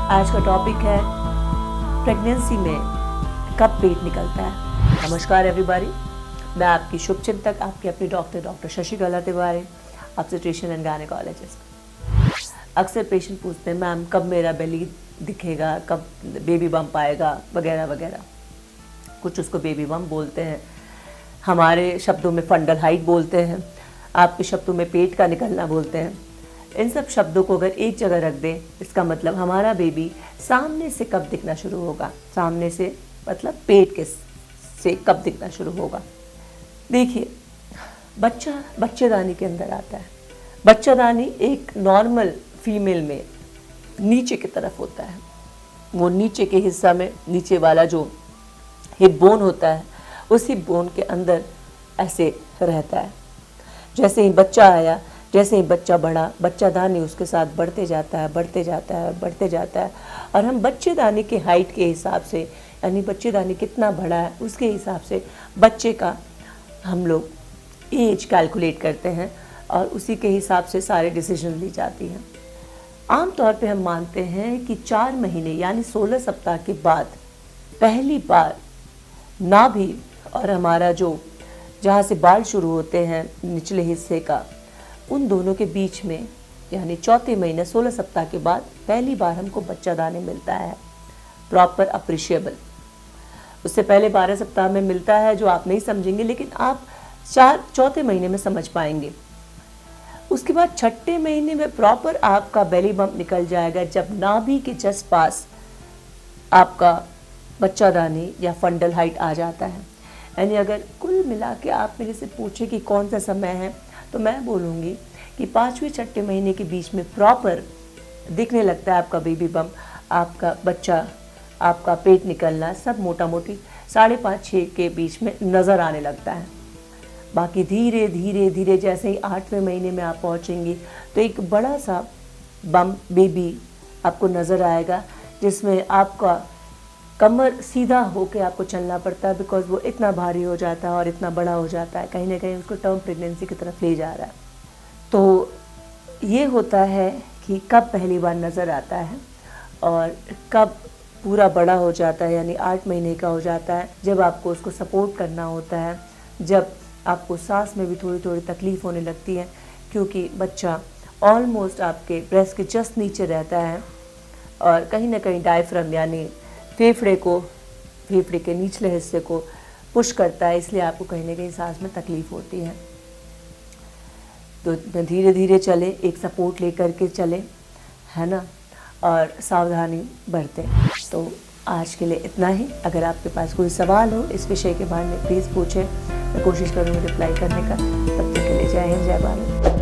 आज का टॉपिक है प्रेगनेंसी में कब पेट निकलता है। नमस्कार एवरीबॉडी, मैं आपकी शुभचिंतक, आपकी अपनी doctor Shashikala Tiwari, obstetrician and gynaecologist. अक्सर पेशेंट पूछते हैं मैम कब मेरा बेली दिखेगा, कब बेबी बम्प आएगा वगैरह वगैरह। कुछ उसको बेबी बम्प बोलते हैं, हमारे शब्दों में फंडल हाइट बोलते हैं, आपके शब्दों में पेट का निकलना बोलते हैं। इन सब शब्दों को अगर एक जगह रख दें, इसका मतलब हमारा बेबी सामने से कब दिखना शुरू होगा। सामने से मतलब पेट के से कब दिखना शुरू होगा। देखिए, बच्चा बच्चेदानी के अंदर आता है। बच्चेदानी एक नॉर्मल फीमेल में नीचे की तरफ होता है। वो नीचे के हिस्सा में नीचे वाला जो हिप बोन होता है, उस हिप बोन के अंदर ऐसे रहता है। जैसे ही बच्चा आया, जैसे ही बच्चा बढ़ा, बच्चादानी उसके साथ बढ़ते जाता है और हम बच्चेदानी के हाइट के हिसाब से, यानी बच्चेदानी कितना बड़ा है उसके हिसाब से बच्चे का हम लोग एज कैलकुलेट करते हैं और उसी के हिसाब से सारे डिसीजन ली जाती हैं। आमतौर पे हम मानते हैं कि 4 महीने यानी 16 सप्ताह के बाद पहली बार नाभि और हमारा जो जहाँ से बाल शुरू होते हैं निचले हिस्से का, उन दोनों के बीच में यानी चौथे महीने 16 सप्ताह के बाद पहली बार हमको बच्चादानी मिलता है, प्रॉपर अप्रिशिएबल। उससे पहले 12 सप्ताह में मिलता है जो आप नहीं समझेंगे, लेकिन आप चौथे महीने में समझ पाएंगे। उसके बाद छठे महीने में प्रॉपर आपका बेली बम्प निकल जाएगा, जब नाभि के जस्ट पास आपका बच्चादानी या फंडल हाइट आ जाता है। यानी अगर कुल मिला के आप मेरे से पूछे कि कौन सा समय है, तो मैं बोलूँगी कि 5वें छठे महीने के बीच में प्रॉपर दिखने लगता है आपका बेबी बम्प, आपका बच्चा, आपका पेट निकलना सब मोटा मोटी 5.5-6 के बीच में नज़र आने लगता है। बाकी धीरे धीरे धीरे जैसे ही 8वें महीने में आप पहुँचेंगी तो एक बड़ा सा बम्प बेबी आपको नज़र आएगा, जिसमें आपका कमर सीधा होके आपको चलना पड़ता है, बिकॉज वो इतना भारी हो जाता है और इतना बड़ा हो जाता है, कहीं ना कहीं उसको टर्म प्रेगनेंसी की तरफ ले जा रहा है। तो ये होता है कि कब पहली बार नज़र आता है और कब पूरा बड़ा हो जाता है, यानी 8 महीने का हो जाता है, जब आपको उसको सपोर्ट करना होता है, जब आपको सांस में भी थोड़ी थोड़ी तकलीफ़ होने लगती है, क्योंकि बच्चा ऑलमोस्ट आपके ब्रेस्ट के जस्ट नीचे रहता है और कहीं ना कहीं डायफ्राम यानी फेफड़े के निचले हिस्से को पुश करता है, इसलिए आपको कहीं ना कहीं सांस में तकलीफ़ होती है। तो धीरे धीरे चले, एक सपोर्ट लेकर के चले, है ना, और सावधानी बरतें। तो आज के लिए इतना ही। अगर आपके पास कोई सवाल हो इस विषय के बारे में प्लीज़ पूछें, मैं कोशिश करूँगी रिप्लाई करने का। तब तक के लिए जय हिंद, जय भारत।